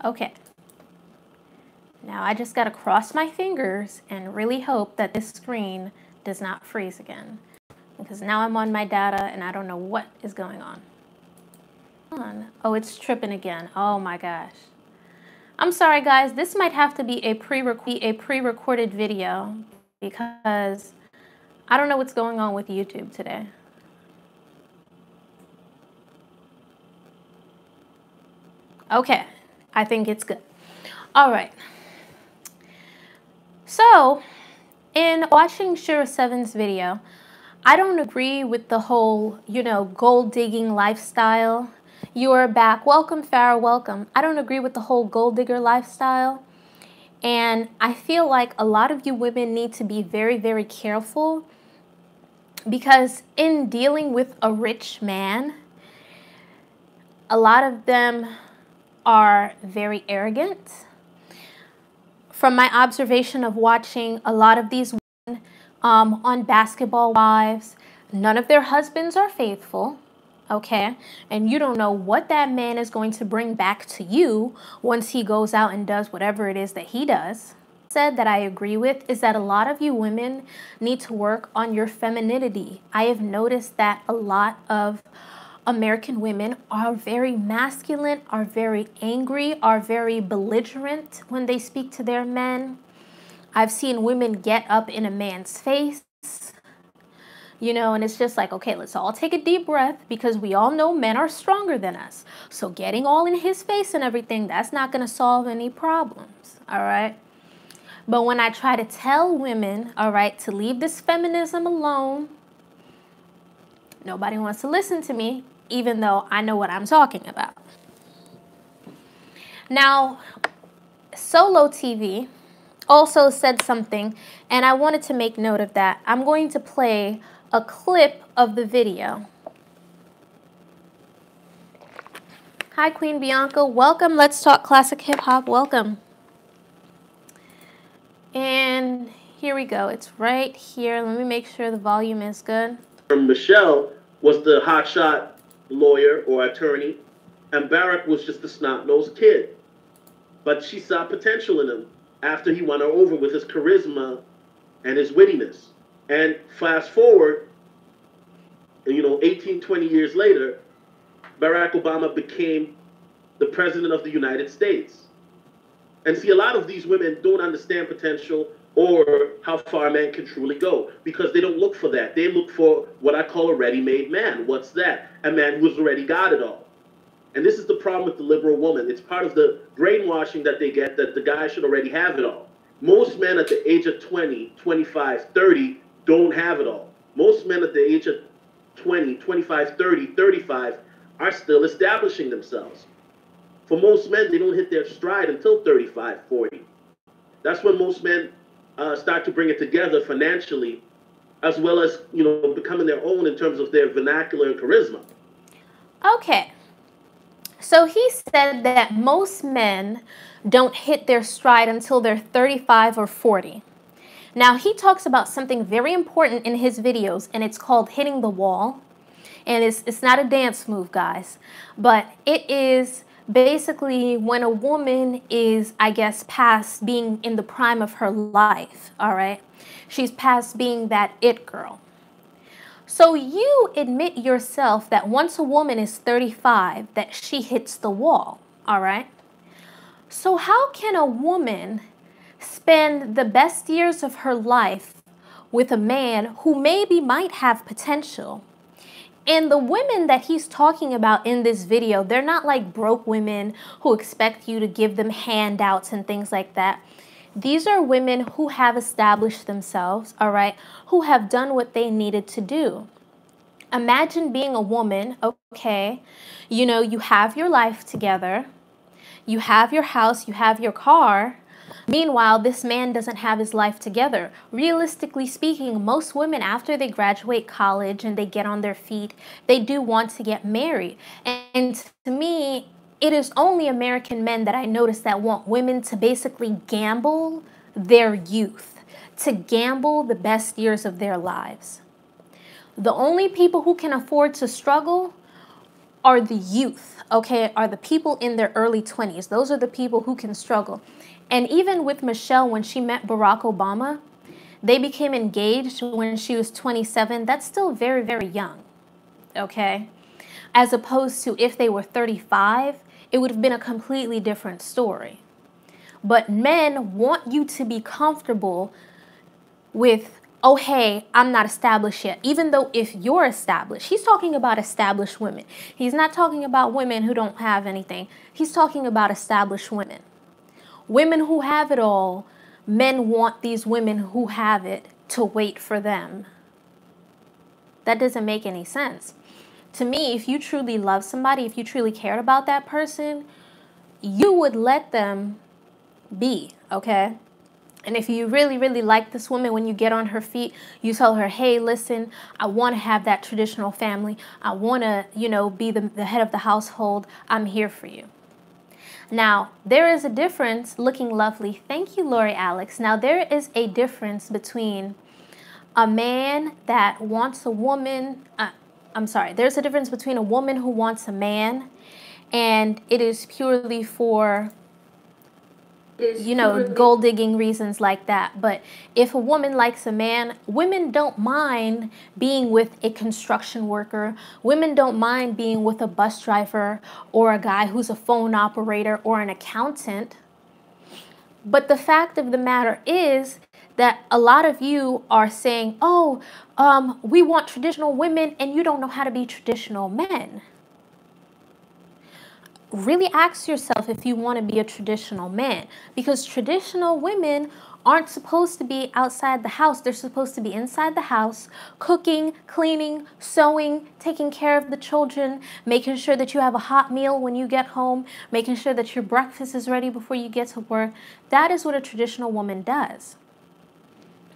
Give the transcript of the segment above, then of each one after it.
Okay. Now I just got to cross my fingers and really hope that this screen does not freeze again. Because now I'm on my data and I don't know what is going on. Oh, it's tripping again. Oh my gosh. I'm sorry guys, this might have to be a pre-recorded video because I don't know what's going on with YouTube today. Okay, I think it's good. All right. So, in watching SheRaSeven's video, I don't agree with the whole, gold digging lifestyle. You're back. Welcome, Farah. Welcome. I don't agree with the whole gold digger lifestyle. And I feel like a lot of you women need to be very, very careful because in dealing with a rich man, a lot of them are very arrogant. From my observation of watching a lot of these women on Basketball Wives, none of their husbands are faithful, okay? And you don't know what that man is going to bring back to you once he goes out and does whatever it is that he does. Said that I agree with is that a lot of you women need to work on your femininity. I have noticed that a lot of American women are very masculine, are very angry, are very belligerent when they speak to their men. I've seen women get up in a man's face, and it's just like, okay, let's all take a deep breath because we all know men are stronger than us. So getting all in his face and everything, that's not going to solve any problems, all right? But when I try to tell women, all right, to leave this feminism alone, nobody wants to listen to me, even though I know what I'm talking about. Now, Solo TV also said something, and I wanted to make note of that. I'm going to play a clip of the video. Hi, Queen Bianca. Welcome. Let's Talk Classic Hip Hop. Welcome. And here we go. It's right here. Let me make sure the volume is good. Michelle was the hotshot lawyer or attorney, and Barack was just a snot-nosed kid. But she saw potential in him after he won her over with his charisma and his wittiness. And fast forward, 18, 20 years later, Barack Obama became the president of the United States. And see, a lot of these women don't understand potential or how far a man can truly go because they don't look for that. They look for what I call a ready-made man. What's that? A man who's already got it all. And this is the problem with the liberal woman. It's part of the brainwashing that they get that the guy should already have it all. Most men at the age of 20, 25, 30 don't have it all. Most men at the age of 20, 25, 30, 35 are still establishing themselves. For most men, they don't hit their stride until 35, 40. That's when most men start to bring it together financially, as well as, becoming their own in terms of their vernacular and charisma. Okay. So he said that most men don't hit their stride until they're 35 or 40. Now, he talks about something very important in his videos, and it's called hitting the wall. And it's not a dance move, guys, but it is basically when a woman is, I guess, past being in the prime of her life, all right? She's past being that it girl. So you admit yourself that once a woman is 35, that she hits the wall, all right? So how can a woman spend the best years of her life with a man who maybe might have potential? And the women that he's talking about in this video, they're not like broke women who expect you to give them handouts and things like that. These are women who have established themselves, all right, who have done what they needed to do. Imagine being a woman, okay, you have your life together, you have your house, you have your car. Meanwhile, this man doesn't have his life together. Realistically speaking, most women, after they graduate college and they get on their feet, they do want to get married. And to me, it is only American men that I notice that want women to basically gamble their youth, to gamble the best years of their lives. The only people who can afford to struggle are the youth, okay, are the people in their early 20s. Those are the people who can struggle. And even with Michelle, when she met Barack Obama, they became engaged when she was 27. That's still very, very young, okay? As opposed to if they were 35, it would have been a completely different story. But men want you to be comfortable with, oh, hey, I'm not established yet. Even though if you're established, he's talking about established women. He's not talking about women who don't have anything. He's talking about established women. Women who have it all, men want these women who have it to wait for them. That doesn't make any sense. To me, if you truly love somebody, if you truly cared about that person, you would let them be, okay? And if you really, really like this woman, when you get on her feet, you tell her, hey, listen, I want to have that traditional family. I want to, be the head of the household. I'm here for you. Now, there is a difference, looking lovely. Thank you, Lori Alex. Now, there is a difference between a man that wants a woman. There's a difference between a woman who wants a man, and it is purely for gold digging reasons like that. But if a woman likes a man, women don't mind being with a construction worker. Women don't mind being with a bus driver or a guy who's a phone operator or an accountant. But the fact of the matter is that a lot of you are saying, oh, we want traditional women, and you don't know how to be traditional men. Really ask yourself if you want to be a traditional man, because traditional women aren't supposed to be outside the house. They're supposed to be inside the house, cooking, cleaning, sewing, taking care of the children, making sure that you have a hot meal when you get home, making sure that your breakfast is ready before you get to work. That is what a traditional woman does.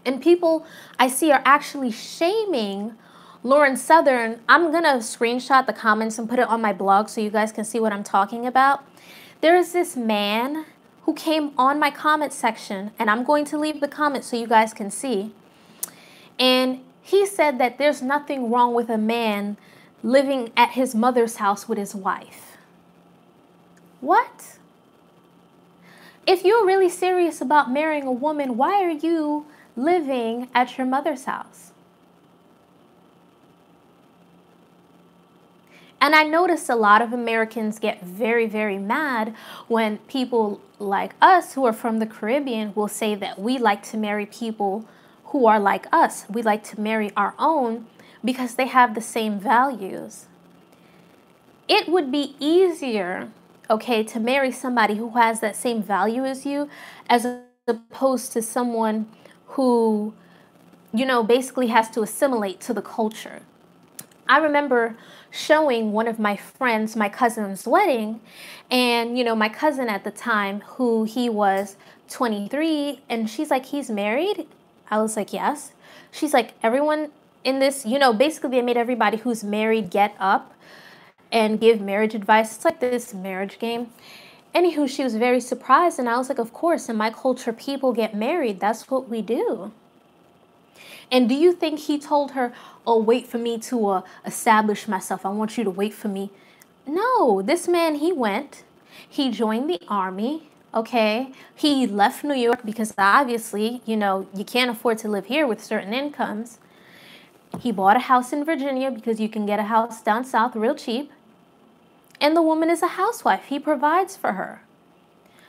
And people I see are actually shaming Lauren Southern. I'm going to screenshot the comments and put it on my blog so you guys can see what I'm talking about. There is this man who came on my comment section, and I'm going to leave the comment so you guys can see. And he said that there's nothing wrong with a man living at his mother's house with his wife. What? If you're really serious about marrying a woman, why are you living at your mother's house? And I notice a lot of Americans get very, very mad when people like us who are from the Caribbean will say that we like to marry people who are like us. We like to marry our own because they have the same values. It would be easier, okay, to marry somebody who has that same value as you, as opposed to someone who, basically has to assimilate to the culture. I remember showing one of my friends my cousin's wedding, and my cousin at the time, who he was 23, and she's like, he's married? I was like, yes. She's like, everyone in this, basically they made everybody who's married get up and give marriage advice. It's like this marriage game. Anywho, she was very surprised, and I was like, of course, in my culture, people get married. That's what we do. And do you think he told her, oh, wait for me to establish myself. I want you to wait for me. No, this man, he went. He joined the army, okay? He left New York because obviously, you can't afford to live here with certain incomes. He bought a house in Virginia because you can get a house down south real cheap. And the woman is a housewife. He provides for her.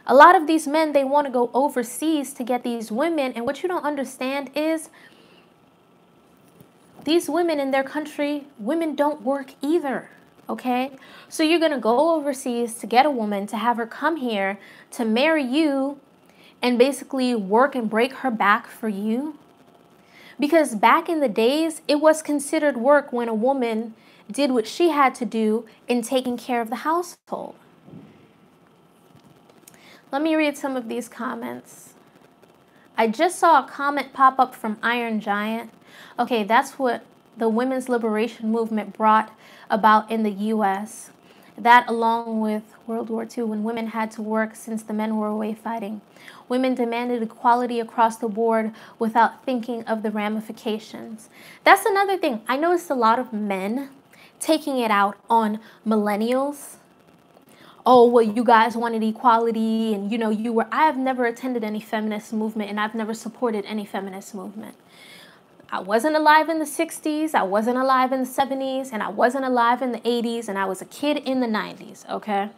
A lot of these men, they want to go overseas to get these women. And what you don't understand is, these women in their country, women don't work either, okay? So you're going to go overseas to get a woman, to have her come here, to marry you, and basically work and break her back for you? Because back in the days, it was considered work when a woman did what she had to do in taking care of the household. Let me read some of these comments. I just saw a comment pop up from Iron Giant. Okay, that's what the women's liberation movement brought about in the U.S. That, along with World War II, when women had to work since the men were away fighting. Women demanded equality across the board without thinking of the ramifications. That's another thing. I noticed a lot of men, taking it out on millennials. Oh, well, you guys wanted equality, and you know, I have never attended any feminist movement, and I've never supported any feminist movement. I wasn't alive in the 60s, I wasn't alive in the 70s, and I wasn't alive in the 80s, and I was a kid in the 90s, okay?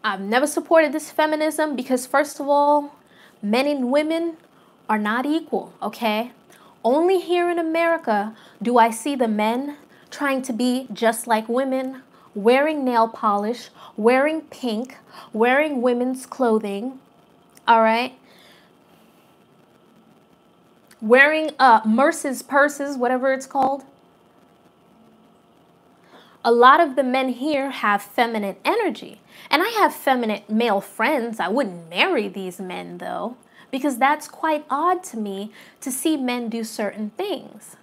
I've never supported this feminism because, first of all, men and women are not equal, okay? Only here in America do I see the men trying to be just like women, wearing nail polish, wearing pink, wearing women's clothing, all right? Wearing Merce's purses, whatever it's called. A lot of the men here have feminine energy. And I have feminine male friends. I wouldn't marry these men, though, because that's quite odd to me to see men do certain things.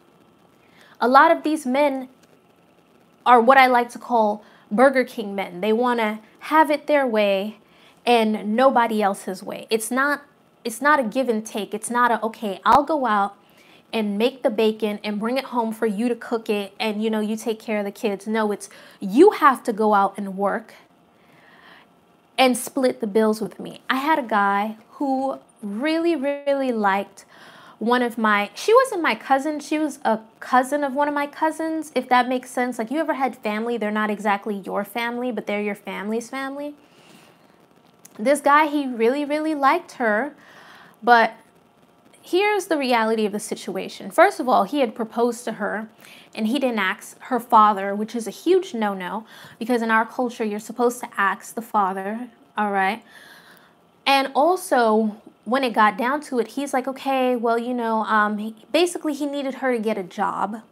A lot of these men are what I like to call Burger King men. They want to have it their way and nobody else's way. It's not a give and take. It's not a, okay, I'll go out and make the bacon and bring it home for you to cook it and, you know, you take care of the kids. No, it's you have to go out and work and split the bills with me. I had a guy who really, really liked she wasn't my cousin, she was a cousin of one of my cousins, if that makes sense. Like, you ever had family, they're not exactly your family, but they're your family's family. This guy, he really, really liked her, but here's the reality of the situation. First of all, he had proposed to her and he didn't ask her father, which is a huge no-no because in our culture, you're supposed to ask the father, all right? And also, when it got down to it, he's like, okay, well, you know, basically he needed her to get a job.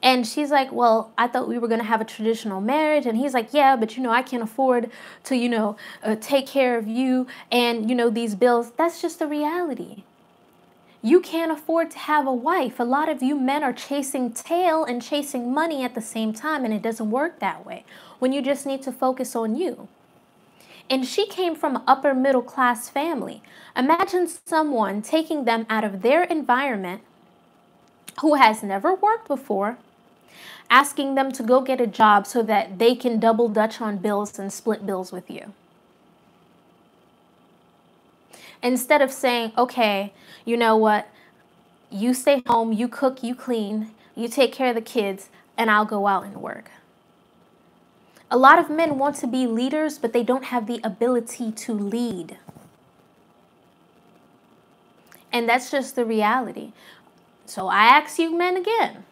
And she's like, well, I thought we were going to have a traditional marriage. And he's like, yeah, but, you know, I can't afford to, you know, take care of you and, you know, these bills. That's just the reality. You can't afford to have a wife. A lot of you men are chasing tail and chasing money at the same time, and it doesn't work that way when you just need to focus on you. And she came from an upper middle class family. Imagine someone taking them out of their environment who has never worked before, asking them to go get a job so that they can double dutch on bills and split bills with you. Instead of saying, okay, you know what, you stay home, you cook, you clean, you take care of the kids, and I'll go out and work. A lot of men want to be leaders, but they don't have the ability to lead. And that's just the reality. So I ask you men again,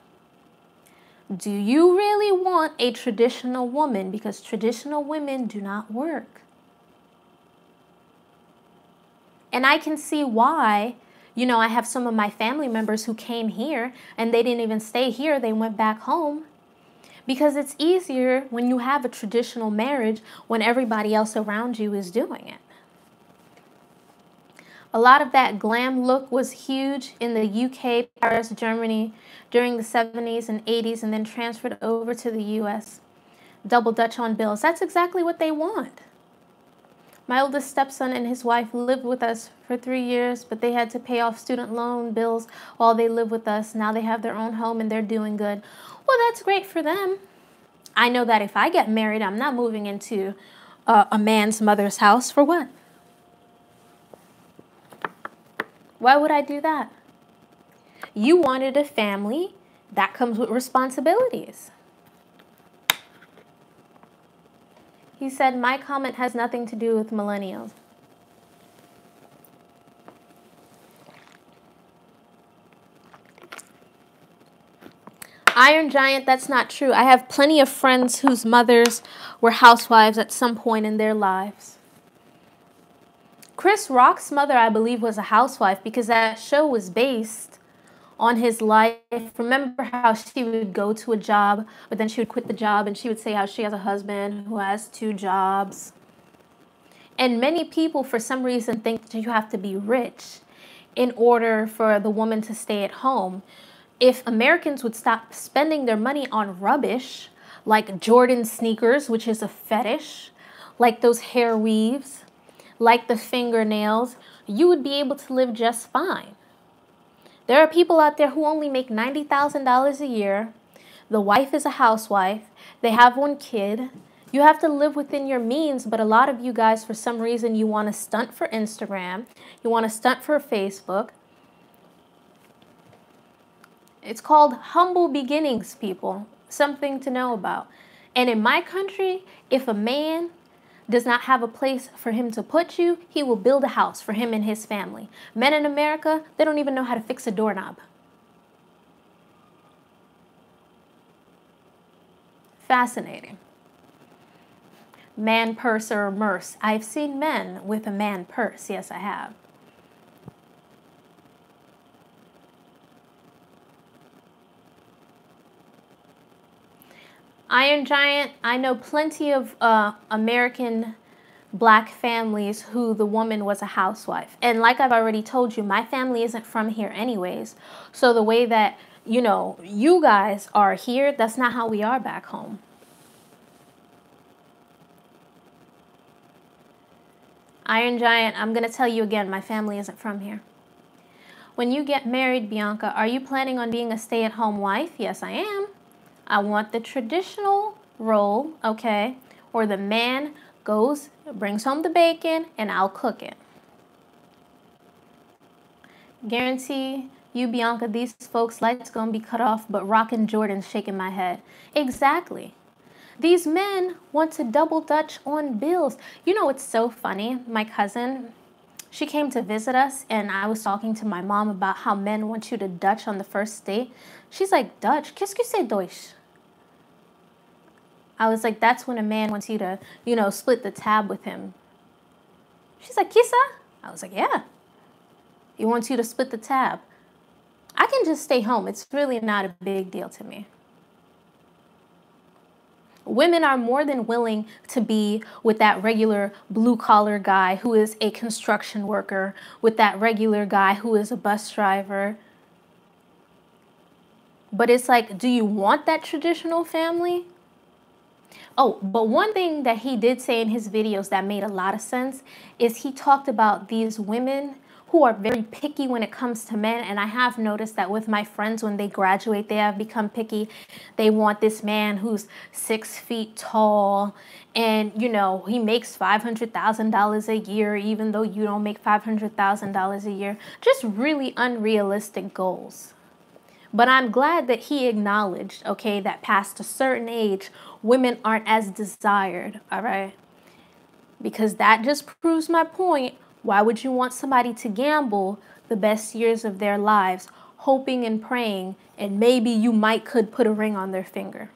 do you really want a traditional woman? Because traditional women do not work. And I can see why, you know, I have some of my family members who came here and they didn't even stay here. They went back home because it's easier when you have a traditional marriage when everybody else around you is doing it. A lot of that glam look was huge in the UK, Paris, Germany during the 70s and 80s and then transferred over to the US. Double dutch on bills. That's exactly what they want. My oldest stepson and his wife lived with us for 3 years, but they had to pay off student loan bills while they lived with us. Now they have their own home and they're doing good. Well, that's great for them. I know that if I get married, I'm not moving into a man's mother's house. For what? Why would I do that? You wanted a family. That comes with responsibilities. He said, my comment has nothing to do with millennials. Iron Giant, that's not true. I have plenty of friends whose mothers were housewives at some point in their lives. Chris Rock's mother, I believe, was a housewife because that show was based on his life. Remember how she would go to a job, but then she would quit the job and she would say how she has a husband who has 2 jobs. And many people, for some reason, think that you have to be rich in order for the woman to stay at home. If Americans would stop spending their money on rubbish, like Jordan sneakers, which is a fetish, like those hair weaves, like the fingernails, you would be able to live just fine. There are people out there who only make $90,000 a year. The wife is a housewife. They have one kid. You have to live within your means, but a lot of you guys, for some reason, you want to stunt for Instagram. You want to stunt for Facebook. It's called humble beginnings, people. Something to know about. And in my country, if a man does not have a place for him to put you, he will build a house for him and his family. Men in America, they don't even know how to fix a doorknob. Fascinating. Man purse or merce. I've seen men with a man purse. Yes, I have. Iron Giant, I know plenty of American black families who the woman was a housewife. And like I've already told you, my family isn't from here anyways. So the way that, you know, you guys are here, that's not how we are back home. Iron Giant, I'm going to tell you again, my family isn't from here. When you get married, Bianca, are you planning on being a stay-at-home wife? Yes, I am. I want the traditional role, okay, or the man goes, brings home the bacon, and I'll cook it. Guarantee you, Bianca, these folks' lights gonna be cut off, but rockin' Jordan's shaking my head. Exactly. These men want to double dutch on bills. You know, it's so funny. My cousin, she came to visit us, and I was talking to my mom about how men want you to Dutch on the first date. She's like, Dutch? Qu'est-ce que c'est Deutsch? I was like, that's when a man wants you to, you know, split the tab with him. She's like, Kissa? I was like, yeah. He wants you to split the tab. I can just stay home. It's really not a big deal to me. Women are more than willing to be with that regular blue-collar guy who is a construction worker, with that regular guy who is a bus driver. But it's like, do you want that traditional family? Oh, but one thing that he did say in his videos that made a lot of sense is he talked about these women who are very picky when it comes to men. And I have noticed that with my friends, when they graduate, they have become picky. They want this man who's 6 feet tall and, you know, he makes $500,000 a year, even though you don't make $500,000 a year. Just really unrealistic goals. But I'm glad that he acknowledged, okay, that past a certain age, women aren't as desired, all right? Because that just proves my point. Why would you want somebody to gamble the best years of their lives, hoping and praying, and maybe you could put a ring on their finger?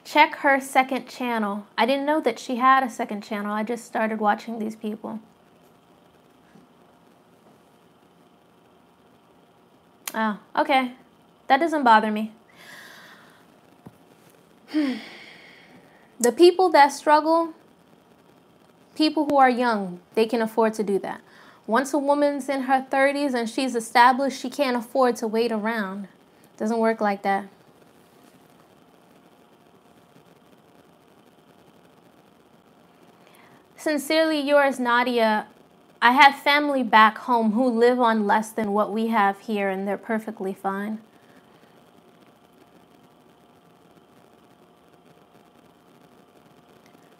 Check her second channel. I didn't know that she had a second channel. I just started watching these people. Oh, okay. That doesn't bother me. The people that struggle, people who are young, they can afford to do that. Once a woman's in her 30s and she's established, she can't afford to wait around. It doesn't work like that. Sincerely yours, Nadia. I have family back home who live on less than what we have here, and they're perfectly fine.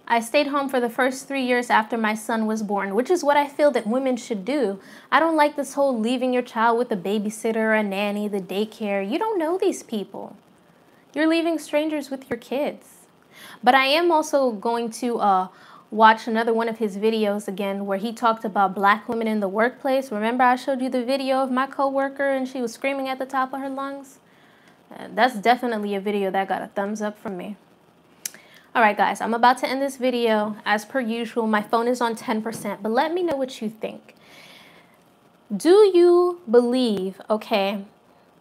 I stayed home for the first 3 years after my son was born, which is what I feel that women should do. I don't like this whole leaving your child with a babysitter, a nanny, the daycare. You don't know these people. You're leaving strangers with your kids. But I am also going to watch another one of his videos again where he talked about black women in the workplace. Remember I showed you the video of my coworker and she was screaming at the top of her lungs? That's definitely a video that got a thumbs up from me. All right, guys, I'm about to end this video. As per usual, my phone is on 10%, but let me know what you think. Do you believe, okay,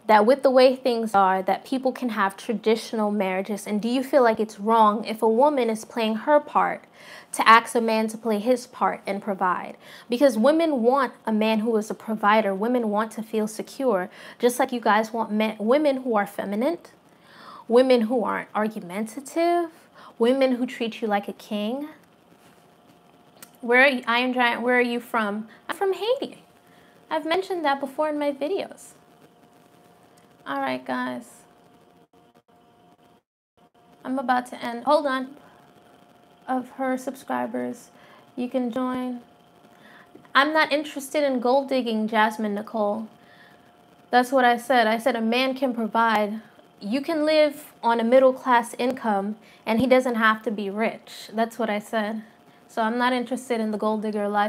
that with the way things are, that people can have traditional marriages? And do you feel like it's wrong if a woman is playing her part to ask a man to play his part and provide? Because women want a man who is a provider. Women want to feel secure, just like you guys want women who are feminine, women who aren't argumentative, women who treat you like a king. Where are you, Iron Giant, where are you from? I'm from Haiti. I've mentioned that before in my videos. All right, guys. I'm about to end. Hold on. Of her subscribers, you can join. I'm not interested in gold digging, Jasmine Nicole. That's what I said. I said a man can provide. You can live on a middle class income and he doesn't have to be rich. That's what I said. So I'm not interested in the gold digger life.